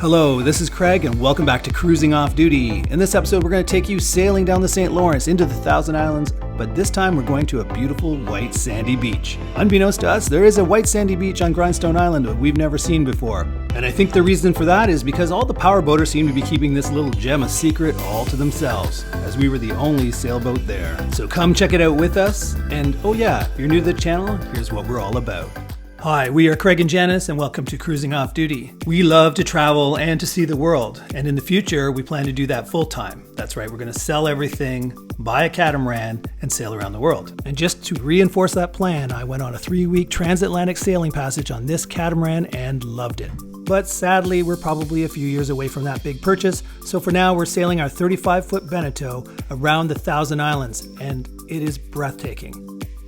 Hello, this is Craig and welcome back to Cruising Off Duty. In this episode we're going to take you sailing down the St. Lawrence into the Thousand Islands, but this time we're going to a beautiful white sandy beach. Unbeknownst to us, there is a white sandy beach on Grindstone Island that we've never seen before. And I think the reason for that is because all the powerboaters seem to be keeping this little gem a secret all to themselves, as we were the only sailboat there. So come check it out with us, and oh yeah, if you're new to the channel, here's what we're all about. Hi, we are Craig and Janice, and welcome to Cruising Off Duty. We love to travel and to see the world, and in the future, we plan to do that full time. That's right, we're going to sell everything, buy a catamaran, and sail around the world. And just to reinforce that plan, I went on a 3-week transatlantic sailing passage on this catamaran and loved it. But sadly, we're probably a few years away from that big purchase, so for now, we're sailing our 35-foot Beneteau around the Thousand Islands, and it is breathtaking.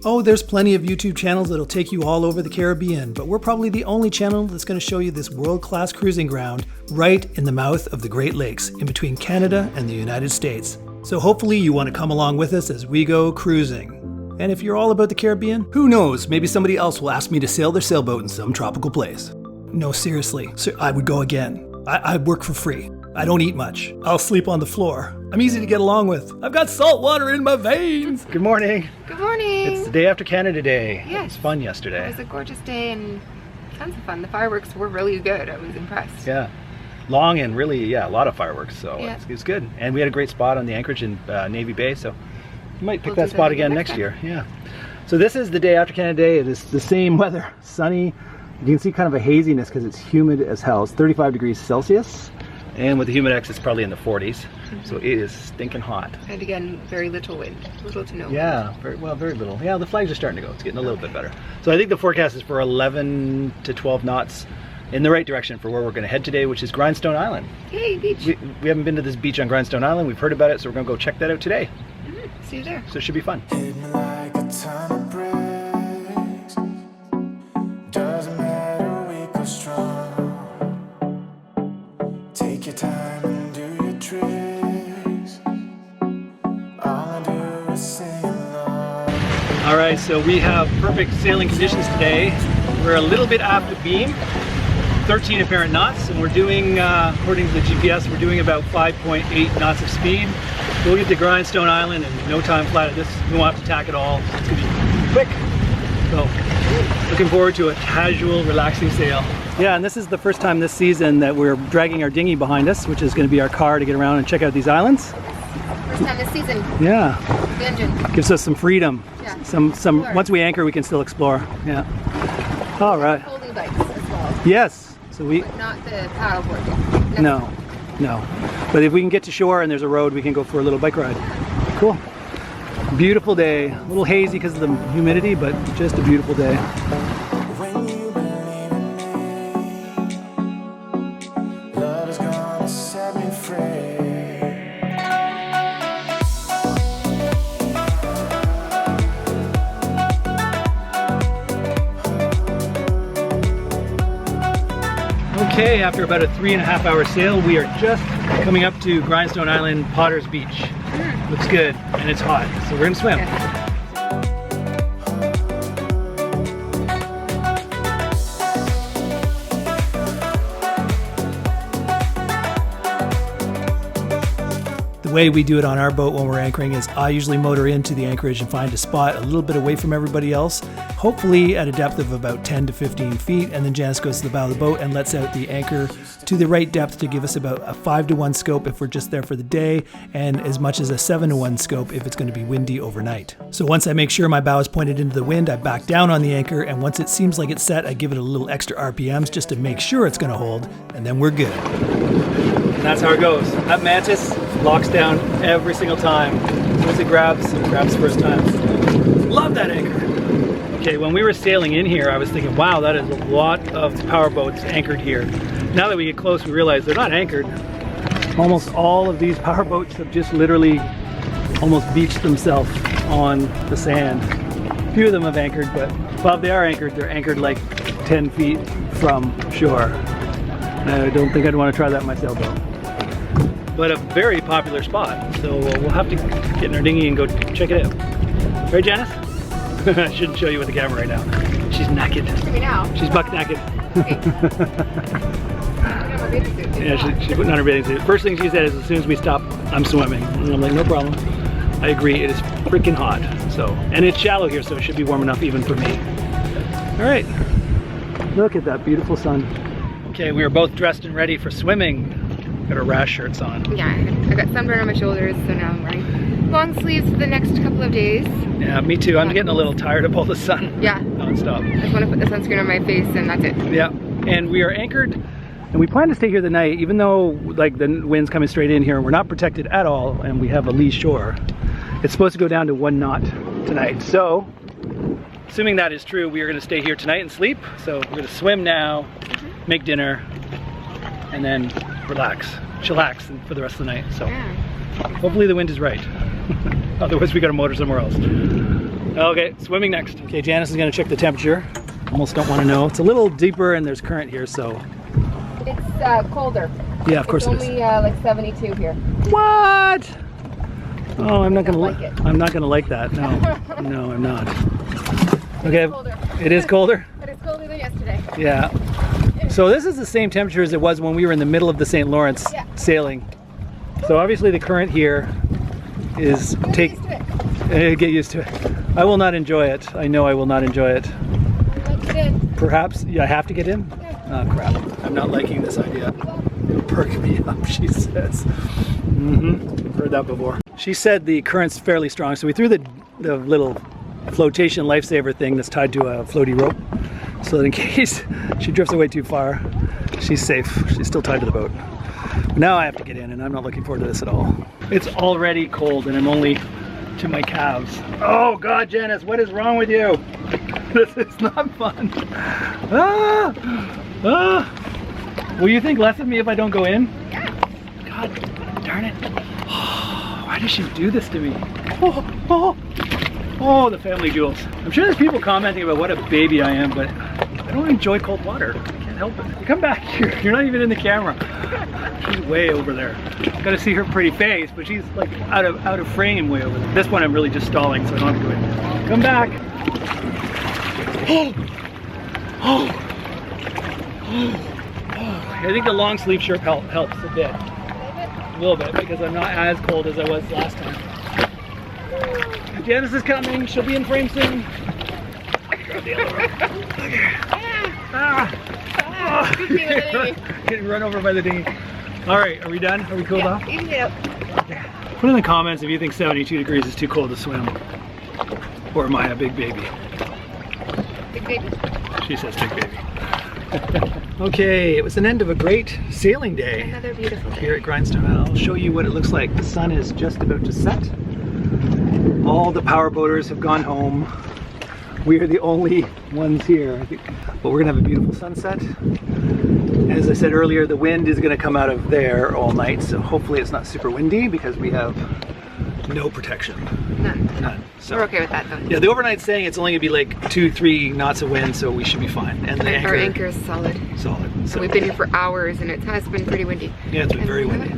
Oh, there's plenty of YouTube channels that'll take you all over the Caribbean, but we're probably the only channel that's going to show you this world-class cruising ground right in the mouth of the Great Lakes, in between Canada and the United States. So hopefully you want to come along with us as we go cruising. And if you're all about the Caribbean, who knows, maybe somebody else will ask me to sail their sailboat in some tropical place. No, seriously, I would go again. I work for free. I don't eat much. I'll sleep on the floor. I'm easy to get along with. I've got salt water in my veins. Good morning. Good morning. It's the day after Canada Day. Yes. It was fun yesterday. It was a gorgeous day and tons of fun. The fireworks were really good. I was impressed. Yeah. Long and really, a lot of fireworks. So yeah. It's good. And we had a great spot on the anchorage in Navy Bay. So you might pick that spot again next year. Yeah. So this is the day after Canada Day. It is the same weather. Sunny. You can see kind of a haziness because it's humid as hell. It's 35 degrees Celsius. And with the humidex, it's probably in the 40s. Mm-hmm. So it is stinking hot. And again, very little wind. Little to no wind. Yeah, very little. Yeah, the flags are starting to go. It's getting a little bit better. So I think the forecast is for 11 to 12 knots in the right direction for where we're going to head today, which is Grindstone Island. Yay, beach. We haven't been to this beach on Grindstone Island. We've heard about it, so we're going to go check that out today. Mm-hmm. See you there. So it should be fun. Alright, so we have perfect sailing conditions today. We're a little bit aft of beam, 13 apparent knots, and we're doing, according to the GPS, we're doing about 5.8 knots of speed. We'll get to Grindstone Island in no time flat. We won't have to tack at all. It's going to be quick. So, looking forward to a casual, relaxing sail. Yeah, and this is the first time this season that we're dragging our dinghy behind us, which is going to be our car to get around and check out these islands. First time this season. Yeah. The engine. Gives us some freedom. Yeah. Some once we anchor, we can still explore. Yeah. All right. Folding bikes as well. Yes. So But not the paddleboard. No. But if we can get to shore and there's a road, we can go for a little bike ride. Cool. Beautiful day. A little hazy because of the humidity, but just a beautiful day. Okay, after about a 3.5-hour sail, we are just coming up to Grindstone Island, Potter's Beach. Looks good, and it's hot, so we're gonna swim. Yeah. The way we do it on our boat when we're anchoring is I usually motor into the anchorage and find a spot a little bit away from everybody else, hopefully at a depth of about 10 to 15 feet, and then Janice goes to the bow of the boat and lets out the anchor to the right depth to give us about a 5-to-1 scope if we're just there for the day, and as much as a 7-to-1 scope if it's going to be windy overnight. So once I make sure my bow is pointed into the wind, I back down on the anchor, and once it seems like it's set, I give it a little extra RPMs just to make sure it's going to hold, and then we're good. And that's how it goes. That Mantis locks down every single time. Once it grabs first time. Love that anchor. Okay, when we were sailing in here, I was thinking, wow, that is a lot of powerboats anchored here. Now that we get close, we realize they're not anchored. Almost all of these powerboats have just literally almost beached themselves on the sand. A few of them have anchored, but well, they are anchored. They're anchored like 10 feet from shore. I don't think I'd want to try that in my sailboat. But a very popular spot, so we'll have to get in our dinghy and go check it out. Right, Janice? I shouldn't show you with the camera right now. She's naked. Look at me now. She's buck naked. Okay. her bathing suit. Yeah, she's putting on her bathing suit. First thing she said is, as soon as we stop, I'm swimming. And I'm like, no problem. I agree, it is freaking hot. So, and it's shallow here, so it should be warm enough even for me. All right, look at that beautiful sun. Okay, we are both dressed and ready for swimming. Got our rash shirts on. Yeah, I got sunburn on my shoulders, so now I'm wearing long sleeves for the next couple of days. Yeah, me too. I'm getting a little tired of all the sun. Yeah. Non-stop. I just want to put the sunscreen on my face and that's it. Yeah, and we are anchored, and we plan to stay here the night, even though like the wind's coming straight in here. We're not protected at all, and we have a lee shore. It's supposed to go down to 1 knot tonight. So, assuming that is true, we are going to stay here tonight and sleep. So we're going to swim now, make dinner, and then relax, chillax for the rest of the night. So hopefully the wind is right. Otherwise we got to motor somewhere else. Okay, swimming next. Okay, Janice is going to check the temperature. Almost don't want to know. It's a little deeper and there's current here, so. It's colder. Yeah, of course it is. It's only like 72 here. What? Oh, I'm not gonna like it. I'm not gonna like that. No, no, I'm not. Okay, it is colder. But it's colder than yesterday. Yeah. So this is the same temperature as it was when we were in the middle of the St. Lawrence sailing. So obviously the current here is get used to it. I will not enjoy it. I know I will not enjoy it. Perhaps I have to get in. Oh crap! I'm not liking this idea. It'll perk me up, she says. Heard that before. She said the current's fairly strong, so we threw the little flotation lifesaver thing that's tied to a floaty rope, so that in case she drifts away too far, she's safe. She's still tied to the boat. But now I have to get in, and I'm not looking forward to this at all. It's already cold, and I'm only to my calves. Oh God, Janice, what is wrong with you? This is not fun. Will you think less of me if I don't go in? Yeah. God darn it. Why does she do this to me? Oh, the family duels. I'm sure there's people commenting about what a baby I am, but I don't enjoy cold water. I can't help it. Come back here. You're not even in the camera. She's way over there. Gotta see her pretty face, but she's like out of frame way over there. This one I'm really just stalling, so I don't have to go in. Come back. I think the long sleeve shirt helps a bit. A little bit, because I'm not as cold as I was last time. Janice is coming. She'll be in frame soon. Grab the other one. Getting run over by the dinghy. All right, are we done? Are we cooled off? You can get up. Put in the comments if you think 72 degrees is too cold to swim. Or am I a big baby? Big baby. She says big baby. Okay, it was an end of a great sailing day. Another beautiful day. Here at Grindstone Island. I'll show you what it looks like. The sun is just about to set. All the power boaters have gone home. We are the only ones here. But we're gonna have a beautiful sunset. As I said earlier, the wind is gonna come out of there all night, so hopefully it's not super windy because we have no protection. None. So, we're okay with that though. Yeah, the overnight's saying it's only gonna be like 2-3 knots of wind, so we should be fine. And our anchor is solid. Solid. So we've been here for hours and it has been pretty windy. Yeah, it's been very windy.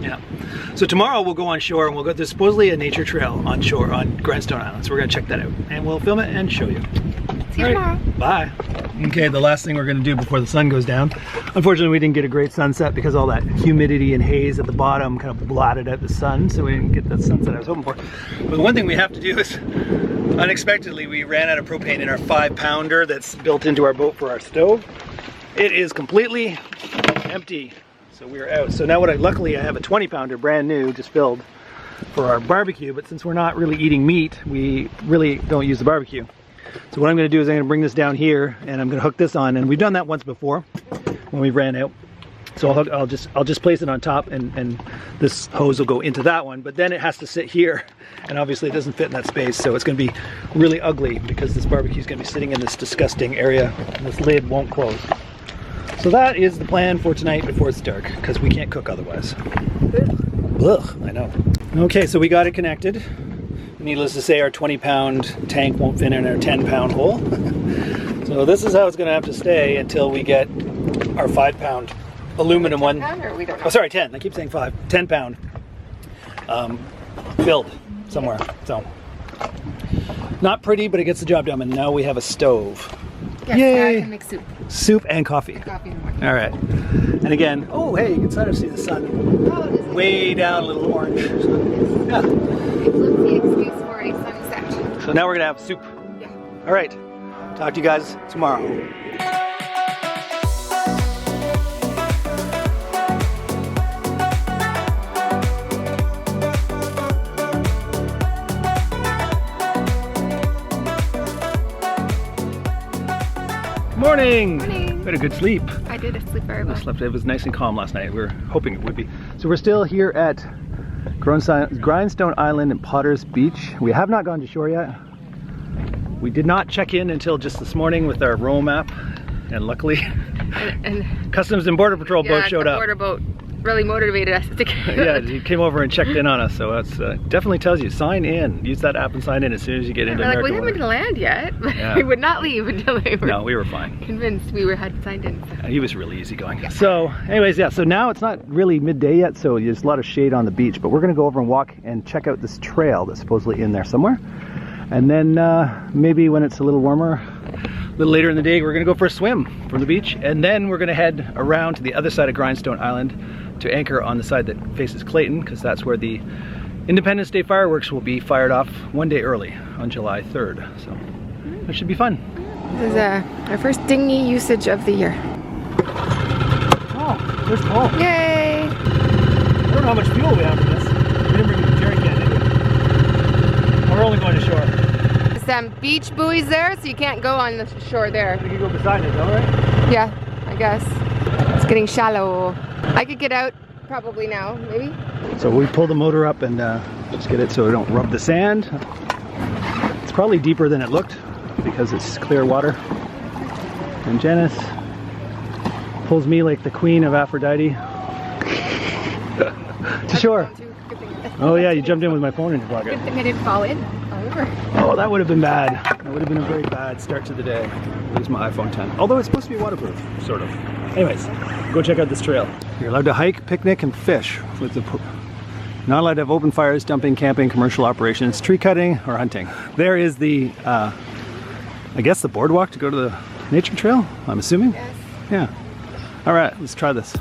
Yeah. So tomorrow we'll go on shore and we'll go. There's supposedly a nature trail on shore on Grindstone Island, so we're gonna check that out and we'll film it and show you. See you tomorrow. Bye. Okay, the last thing we're gonna do before the sun goes down. Unfortunately, we didn't get a great sunset because all that humidity and haze at the bottom kind of blotted out the sun, so we didn't get that sunset I was hoping for. But one thing we have to do is, unexpectedly, we ran out of propane in our 5-pounder that's built into our boat for our stove. It is completely empty, so we're out. So now luckily I have a 20-pounder brand new, just filled for our barbecue, but since we're not really eating meat, we really don't use the barbecue. So what I'm going to do is I'm going to bring this down here and I'm going to hook this on, and we've done that once before when we ran out. So I'll just place it on top and this hose will go into that one, but then it has to sit here and obviously it doesn't fit in that space, so it's going to be really ugly because this barbecue is going to be sitting in this disgusting area and this lid won't close. So that is the plan for tonight before it's dark, because we can't cook otherwise. Ugh, I know. Okay, so we got it connected. Needless to say, our 20-pound tank won't fit in our 10-pound hole. So this is how it's going to have to stay until we get our 5-pound aluminum one. We don't know. Oh, sorry, 10. I keep saying 5. 10-pound filled somewhere. So not pretty, but it gets the job done. And now we have a stove. Yes, Yay! now I can make soup. Soup and coffee. Coffee in the morning. All right. And again, oh hey, you can sort of see the sun Oh, this is way down, a little orange. Yeah. the excuse for a sunset. So now we're gonna have soup. Yeah. All right. Talk to you guys tomorrow. Morning! Morning. We had a good sleep. I did sleep very well. It was nice and calm last night. We were hoping it would be. So we're still here at Grindstone Island and Potter's Beach. We have not gone to shore yet. We did not check in until just this morning with our roam app, and luckily And Customs and Border Patrol boat showed the up. border boat really motivated us to get Yeah, he came over and checked in on us, so that's definitely tells you, sign in. Use that app and sign in as soon as you get into We're like, American we haven't waters. landed yet, but Yeah. we would not leave until they were No, we were fine. convinced we had signed in. So. He was really easygoing. So anyways, yeah, so now it's not really midday yet, so there's a lot of shade on the beach, but we're gonna go over and walk and check out this trail that's supposedly in there somewhere. And then maybe when it's a little warmer, a little later in the day, we're gonna go for a swim from the beach, and then we're gonna head around to the other side of Grindstone Island to anchor on the side that faces Clayton, because that's where the Independence Day fireworks will be fired off one day early on July 3rd. So that should be fun. This is our first dinghy usage of the year. Oh, there's Paul. Yay! I don't know how much fuel we have for this. We didn't bring the jerry can, did we? We're only going to shore. There's some beach buoys there, so you can't go on the shore there. We can go beside it, all right? Yeah, I guess. It's getting shallow. I could get out probably now, maybe. So we pull the motor up and just get it so we don't rub the sand. It's probably deeper than it looked because it's clear water. And Janice pulls me like the queen of Aphrodite to shore. Oh yeah, you jumped in with my phone in your pocket. Good thing I didn't fall in. Oh, that would have been bad. That would have been a very bad start to the day. Lose my iPhone 10. Although it's supposed to be waterproof, sort of. Anyways, go check out this trail. You're allowed to hike, picnic, and fish with the. Not allowed to have open fires, dumping, camping, commercial operations, tree cutting, or hunting. There is the, I guess the boardwalk to go to the nature trail, I'm assuming? Yes. Yeah. All right, let's try this.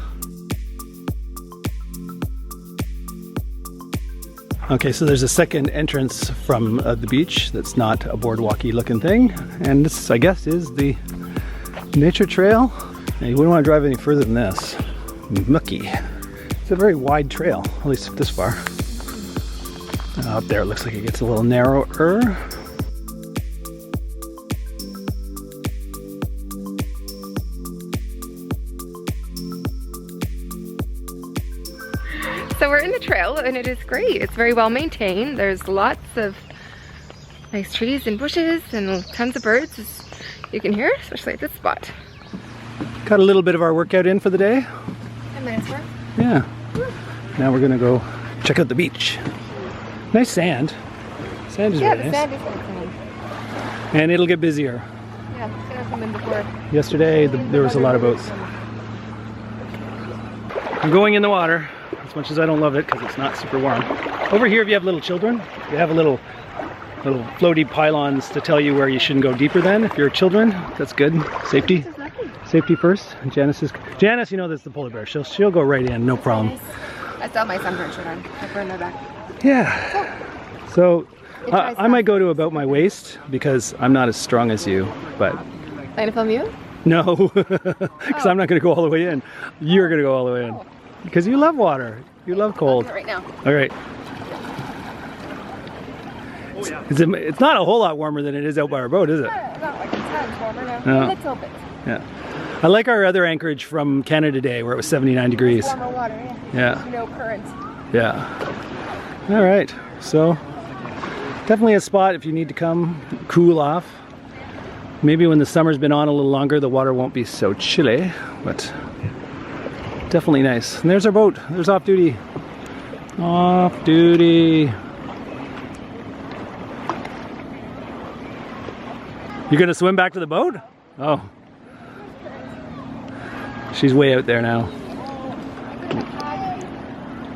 Okay, so there's a second entrance from the beach that's not a boardwalky looking thing. And this, I guess, is the nature trail. Now, you wouldn't want to drive any further than this. Mucky. It's a very wide trail, at least this far. Up there it looks like it gets a little narrower. So we're in the trail and it is great. It's very well maintained. There's lots of nice trees and bushes and tons of birds, as you can hear, especially at this spot. Got a little bit of our workout in for the day. 10 minutes worth. Yeah. Now we're gonna go check out the beach. Nice sand. Sand is Yeah, really the nice. sand is nice. And it'll get busier. Yeah, it's gonna come in before. Yesterday there was a lot of boats. I'm going in the water, as much as I don't love it because it's not super warm. Over here, if you have little children, you have a little floaty pylons to tell you where you shouldn't go deeper than. If you're children, that's good. Safety. Safety first. Janice, you know that's the polar bear. She'll go right in, no problem. I still have my sunburn shirt on. I burned my back. Yeah. So I might go to about my waist because I'm not as strong as you, but Trying to film you? no, because I'm not going to go all the way in. You're going to go all the way in because you love water. You love cold. Right now. All right. It's not a whole lot warmer than it is out by our boat, is it? Not like 10 times warmer now. No. A little bit. Yeah. I like our other anchorage from Canada Day where it was 79 degrees. Warmer water, Yeah. No current. Yeah. All right. So definitely a spot if you need to come cool off. Maybe when the summer's been on a little longer, the water won't be so chilly, but definitely nice. And there's our boat. There's Off Duty. Off Duty. You gonna swim back to the boat? Oh. She's way out there now.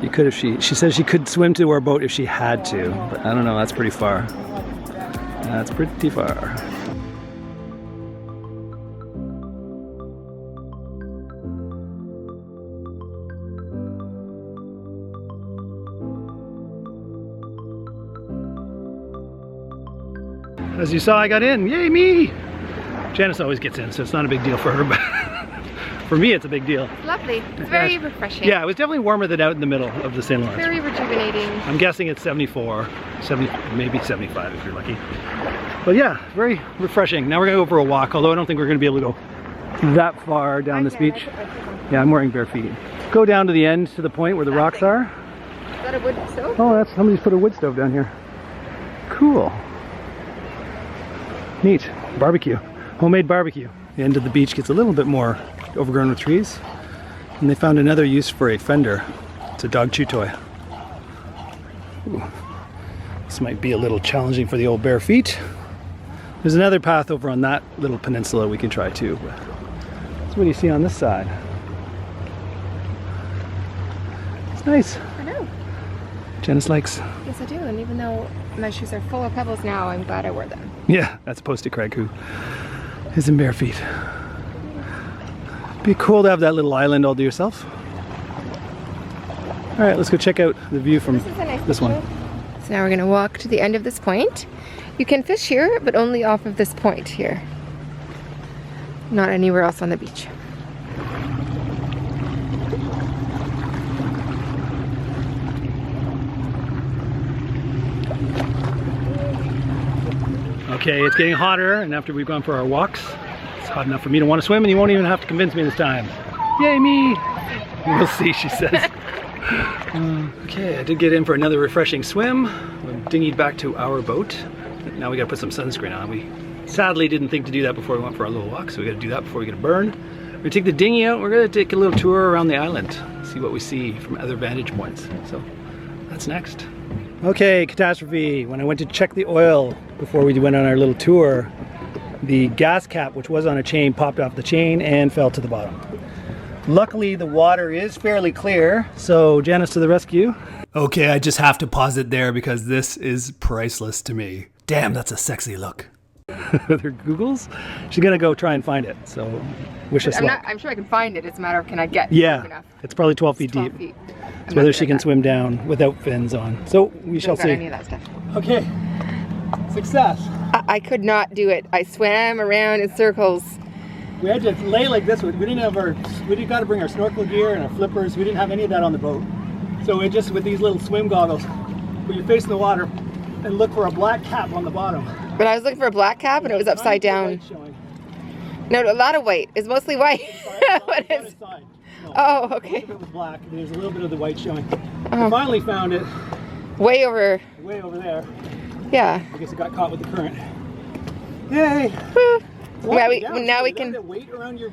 You could if she says she could swim to our boat if she had to, but I don't know, that's pretty far. That's pretty far. as you saw, I got in. Yay, me! Janice always gets in, so it's not a big deal for her, but for me, it's a big deal. It's lovely. It's very refreshing. Yeah, it was definitely warmer than out in the middle of the St. Lawrence. Very rejuvenating. I'm guessing it's 74, 70, maybe 75 if you're lucky. But yeah, very refreshing. Now we're gonna go for a walk, although I don't think we're gonna be able to go that far down this beach. Yeah, I'm wearing bare feet. Go down to the end, to the point where the rocks are. Is that a wood stove? Oh, that's somebody's put a wood stove down here. Cool. Neat. Barbecue. Homemade barbecue. The end of the beach gets a little bit more overgrown with trees. And they found another use for a fender. It's a dog chew toy. Ooh. This might be a little challenging for the old bare feet. There's another path over on that little peninsula we can try too. So what do you see on this side? It's nice. I know. Janice likes. Yes, I do. And even though my shoes are full of pebbles now, I'm glad I wore them. Yeah, that's opposed to Craig, who is in bare feet. Be cool to have that little island all to yourself. All right, let's go check out the view from this one. So now we're going to walk to the end of this point. You can fish here, but only off of this point here. Not anywhere else on the beach. Okay, it's getting hotter, and after we've gone for our walks, it's hot enough for me to want to swim, and you won't even have to convince me this time. Yay, me! We'll see, she says. Okay, I did get in for another refreshing swim. We dinghied back to our boat. Now we gotta put some sunscreen on. We sadly didn't think to do that before we went for our little walk, so we gotta do that before we get a burn. We're gonna take the dinghy out, we're gonna take a little tour around the island, see what we see from other vantage points. So, that's next. Okay, catastrophe. When I went to check the oil before we went on our little tour, the gas cap, which was on a chain, popped off the chain and fell to the bottom. Luckily, the water is fairly clear, so Janice to the rescue. Okay, I just have to pause it there because this is priceless to me. Damn, that's a sexy look. With her googles, she's gonna go try and find it, so wish us luck. I'm sure I can find it, it's a matter of can I get yeah, deep enough. It's probably 12 feet 12 deep. feet. It's whether she can swim down without fins on. So we shall see. Any of that stuff. Okay, success. I could not do it. I swam around in circles. We had to lay like this. We didn't have got to bring our snorkel gear and our flippers. We didn't have any of that on the boat. So we just, with these little swim goggles, put your face in the water and look for a black cap on the bottom. But I was looking for a black cap and it was upside down. No, a lot of white. It's mostly white. What is? No, oh, okay. Most of it was black. There's a little bit of the white showing. We finally found it. Way over there. Yeah. I guess it got caught with the current. Yay! Woo. Yeah, now we can. That weight around your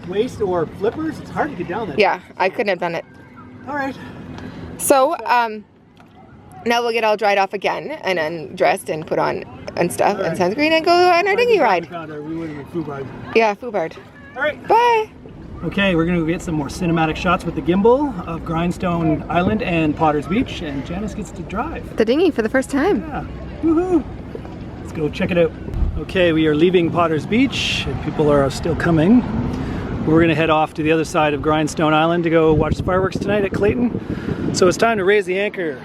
waist or flippers. It's hard to get down there. Yeah, I couldn't have done it. All right. So now we'll get all dried off again and then dressed and put on and stuff and sunscreen and go on our dinghy ride. We would have been foobard. Yeah, foobard. All right. Bye. Okay, we're gonna go get some more cinematic shots with the gimbal of Grindstone Island and Potter's Beach, and Janice gets to drive. The dinghy for the first time. Yeah. Woohoo! Let's go check it out. Okay, we are leaving Potter's Beach, and people are still coming. We're gonna head off to the other side of Grindstone Island to go watch the fireworks tonight at Clayton. So it's time to raise the anchor.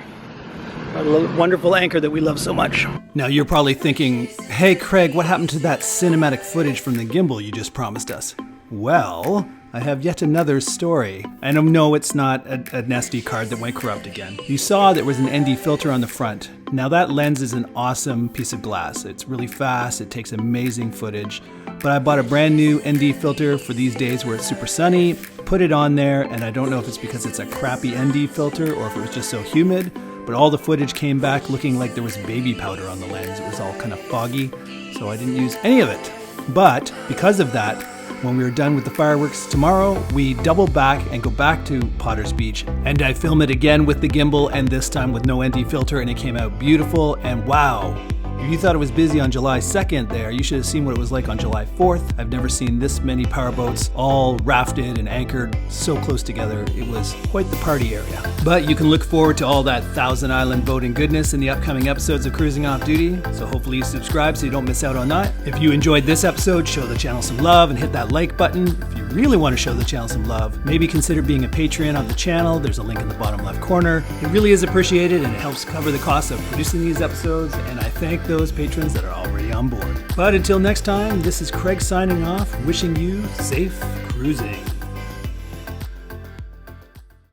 Our wonderful anchor that we love so much. Now you're probably thinking, hey Craig, what happened to that cinematic footage from the gimbal you just promised us? Well, I have yet another story. And no, it's not an SD card that went corrupt again. You saw there was an ND filter on the front. Now that lens is an awesome piece of glass. It's really fast, it takes amazing footage. But I bought a brand new ND filter for these days where it's super sunny, put it on there, and I don't know if it's because it's a crappy ND filter or if it was just so humid, but all the footage came back looking like there was baby powder on the lens. It was all kind of foggy, so I didn't use any of it. But because of that, when we were done with the fireworks tomorrow, we double back and go back to Potter's Beach, and I film it again with the gimbal, and this time with no ND filter, and it came out beautiful. And wow, if you thought it was busy on July 2nd there, you should have seen what it was like on July 4th. I've never seen this many powerboats all rafted and anchored so close together. It was quite the party area. But you can look forward to all that Thousand Island boating goodness in the upcoming episodes of Cruising Off Duty, so hopefully you subscribe so you don't miss out on that. If you enjoyed this episode, show the channel some love and hit that like button. If you really want to show the channel some love, maybe consider being a Patreon of the channel. There's a link in the bottom left corner. It really is appreciated and it helps cover the cost of producing these episodes, and I thank those patrons that are already on board. But until next time, this is Craig signing off, wishing you safe cruising.